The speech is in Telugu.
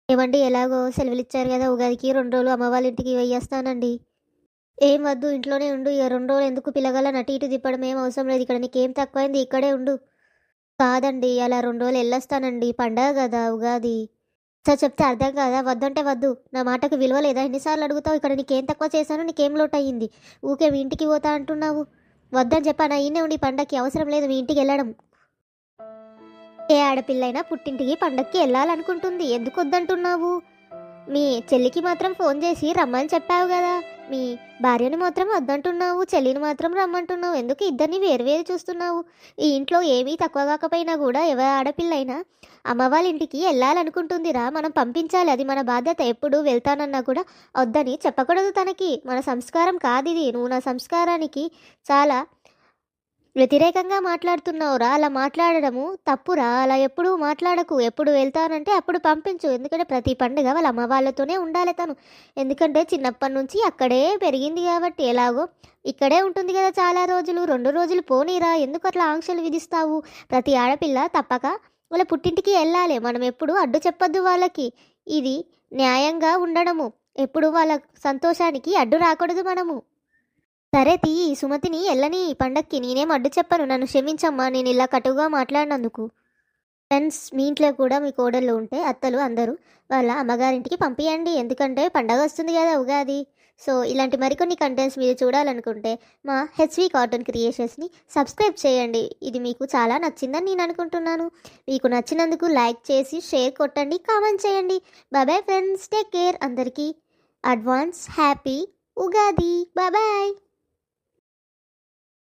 ఏమండి ఎలాగో సెలవులిచ్చారు కదా! ఉగాదికి 2 రోజులు అమ్మ వాళ్ళ ఇంటికి వెయ్యేస్తానండి. ఏం వద్దు ఇంట్లోనే ఉండు. ఇక 2 రోజులు ఎందుకు పిల్లగాళ్ళని అటు ఇటు తిప్పడం ఏం అవసరం లేదు. ఇక్కడ నీకేం తక్కువైంది ఇక్కడే ఉండు. కాదండి అలా 2 రోజులు ఎళ్ళొస్తానండి. పండగ గదా ఉగాది. చెప్తే అర్థం కాదా? వద్దంటే వద్దు. నా మాటకు విలువ లేదా? ఎన్ని సార్లు అడుగుతావు? ఇక్కడ నీకేం తక్కువ చేశాను? నీకేం లోటయ్యింది? ఊకే మీ ఇంటికి పోతా అంటున్నావు. వద్దని చెప్పానా? ఈడనే ఉండు ఈ పండక్కి. అవసరం లేదు మీ ఇంటికెళ్ళడం. ఏ ఆడపిల్లైనా పుట్టింటికి పండక్కి ఎళ్ళాలనుకుంటుంది. ఎందుకు వద్దంటున్నావు? మీ చెల్లికి మాత్రం ఫోన్ చేసి రమ్మని చెప్పావు గదా! మీ భార్యని మాత్రం వద్దంటున్నావు. చెల్లిని మాత్రం రమ్మంటున్నావు. ఎందుకు ఇద్దరిని వేరు వేరు చూస్తున్నావు? ఈ ఇంట్లో ఏమీ తక్కువ కాకపోయినా గూడా ఎవరి ఆడపిల్లైనా అమ్మ వాళ్ళ ఇంటికి ఎళ్ళాలనుకుంటుందిరా. మనం పంపించాలి. అది మన బాధ్యత. ఎప్పుడు వెళ్తానన్నా కూడా వద్దని చెప్పకూడదు తనకి. మన సంస్కారం కాదిది. నువ్వు నా సంస్కారానికి చాలా వ్యతిరేకంగా మాట్లాడుతున్నావురా. అలా మాట్లాడడము తప్పురా. అలా ఎప్పుడూ మాట్లాడకు. ఎప్పుడు వెళ్తానంటే అప్పుడు పంపించు. ఎందుకంటే ప్రతి పండుగ వాళ్ళ అమ్మ వాళ్ళతోనే ఉండాలి తను. ఎందుకంటే చిన్నప్పటి నుంచి అక్కడే పెరిగింది కాబట్టి ఎలాగో ఇక్కడే ఉంటుంది కదా చాలా రోజులు. 2 రోజులు పోనీరా. ఎందుకు అట్లా ఆంక్షలు విధిస్తావు? ప్రతి ఆడపిల్ల తప్పక వాళ్ళ పుట్టింటికి వెళ్ళాలి. మనం ఎప్పుడు అడ్డు చెప్పొద్దు వాళ్ళకి. ఇది న్యాయంగా ఉండడము. ఎప్పుడు వాళ్ళ సంతోషానికి అడ్డు రాకూడదు మనము. సరే సుమతిని ఎల్లని పండక్కి. నేనేం అడ్డు చెప్పను. నన్ను క్షమించమ్మా నేను ఇలా కటువుగా మాట్లాడినందుకు. ఫ్రెండ్స్ మీ ఇంట్లో కూడా మీ కోడళ్ళు ఉంటే అత్తలు అందరూ వాళ్ళ అమ్మగారింటికి పంపియండి. ఎందుకంటే పండగ వస్తుంది కదా ఉగాది. సో ఇలాంటి మరికొన్ని కంటెంట్స్ మీరు చూడాలనుకుంటే మా హెచ్వి కార్టూన్ క్రియేషన్స్ని సబ్స్క్రైబ్ చేయండి. ఇది మీకు చాలా నచ్చిందని నేను అనుకుంటున్నాను. మీకు నచ్చినందుకు లైక్ చేసి షేర్ కొట్టండి, కామెంట్ చేయండి. Bye friends, take care. అందరికీ అడ్వాన్స్ హ్యాపీ ఉగాది. బాయ్.